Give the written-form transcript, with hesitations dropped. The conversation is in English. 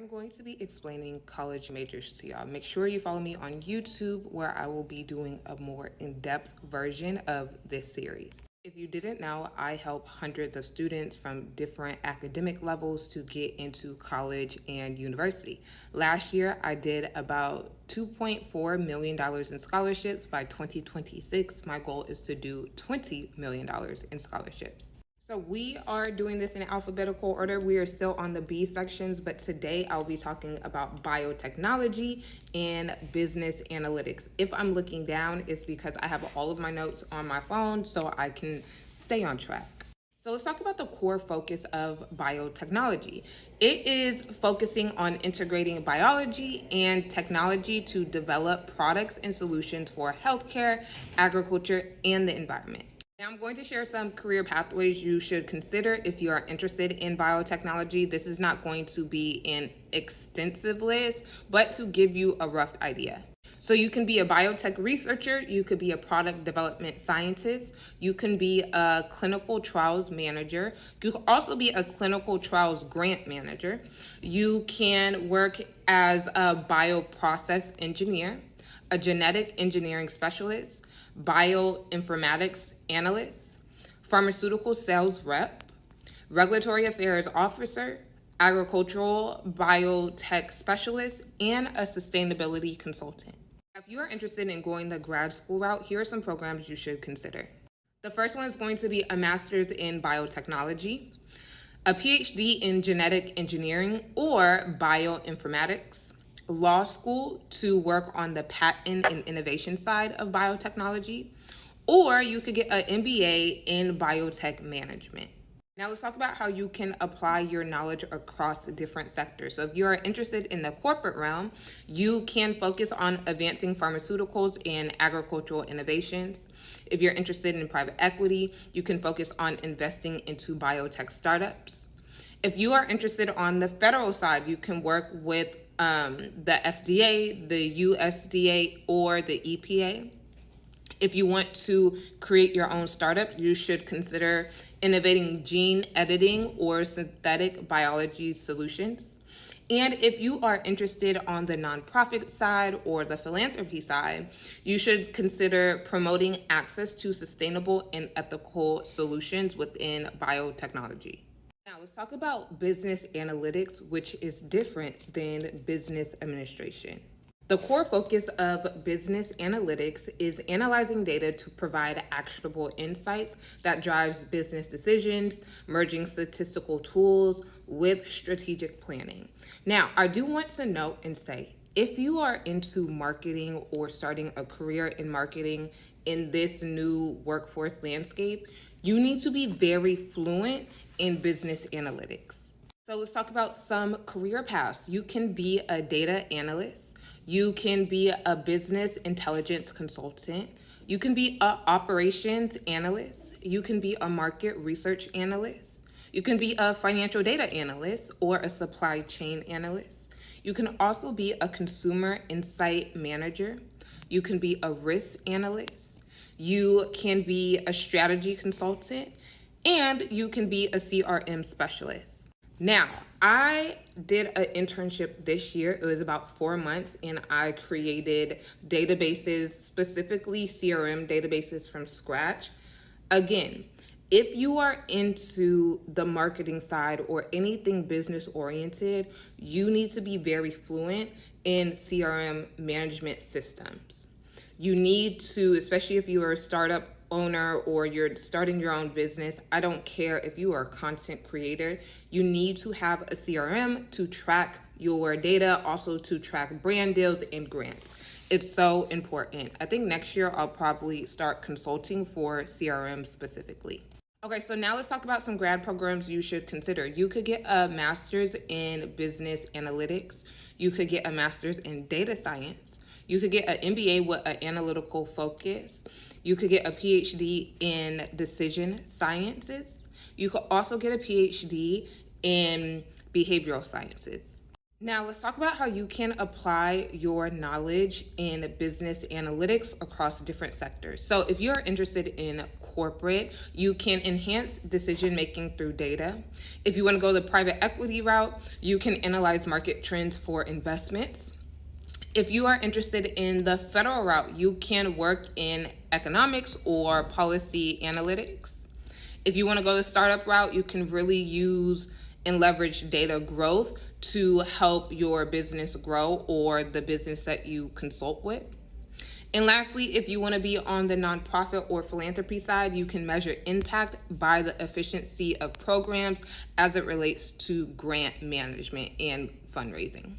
I'm going to be explaining college majors to y'all. Make sure you follow me on YouTube where I will be doing a more in-depth version of this series. If you didn't know, I help hundreds of students from different academic levels to get into college and university. Last year, I did about $2.4 million in scholarships. By 2026, my goal is to do $20 million in scholarships. So we are doing this in alphabetical order. We are still on the B sections, but today I'll be talking about biotechnology and business analytics. If I'm looking down, it's because I have all of my notes on my phone so I can stay on track. So let's talk about the core focus of biotechnology. It is focusing on integrating biology and technology to develop products and solutions for healthcare, agriculture, and the environment. Now I'm going to share some career pathways you should consider if you are interested in biotechnology. This is not going to be an extensive list, but to give you a rough idea. So you can be a biotech researcher, you could be a product development scientist, you can be a clinical trials manager, you can also be a clinical trials grant manager, you can work as a bioprocess engineer, a genetic engineering specialist, bioinformatics analyst, pharmaceutical sales rep, regulatory affairs officer, agricultural biotech specialist, and a sustainability consultant. If you are interested in going the grad school route, here are some programs you should consider. The first one is going to be a master's in biotechnology, a PhD in genetic engineering or bioinformatics, law school to work on the patent and innovation side of biotechnology, or you could get an MBA in biotech management. Now let's talk about how you can apply your knowledge across different sectors. So if you are interested in the corporate realm, you can focus on advancing pharmaceuticals and agricultural innovations. If you're interested in private equity, you can focus on investing into biotech startups. If you are interested on the federal side, you can work with the FDA, the USDA, or the EPA. If you want to create your own startup, you should consider innovating gene editing or synthetic biology solutions. And if you are interested on the nonprofit side or the philanthropy side, you should consider promoting access to sustainable and ethical solutions within biotechnology. Now let's talk about business analytics, which is different than business administration. The core focus of business analytics is analyzing data to provide actionable insights that drives business decisions, merging statistical tools with strategic planning. Now, I do want to note and say, if you are into marketing or starting a career in marketing in this new workforce landscape, you need to be very fluent in business analytics. So let's talk about some career paths. You can be a data analyst. You can be a business intelligence consultant. You can be an operations analyst. You can be a market research analyst. You can be a financial data analyst or a supply chain analyst. You can also be a consumer insight manager. You can be a risk analyst. You can be a strategy consultant, and you can be a CRM specialist. Now, I did an internship this year. It was about 4 months, and I created databases, specifically CRM databases from scratch. Again, if you are into the marketing side or anything business oriented, you need to be very fluent in CRM management systems. You need to, especially if you are a startup owner or you're starting your own business, I don't care if you are a content creator, you need to have a CRM to track your data, also to track brand deals and grants. It's so important. I think next year I'll probably start consulting for CRM specifically. Okay, so now let's talk about some grad programs you should consider. You could get a master's in business analytics. You could get a master's in data science. You could get an MBA with an analytical focus. You could get a PhD in decision sciences. You could also get a PhD in behavioral sciences. Now, let's talk about how you can apply your knowledge in business analytics across different sectors. So, if you're interested in corporate, you can enhance decision making through data. If you want to go the private equity route, you can analyze market trends for investments. If you are interested in the federal route, you can work in economics or policy analytics. If you want to go the startup route, you can really use and leverage data growth to help your business grow or the business that you consult with. And lastly, if you want to be on the nonprofit or philanthropy side, you can measure impact by the efficiency of programs as it relates to grant management and fundraising.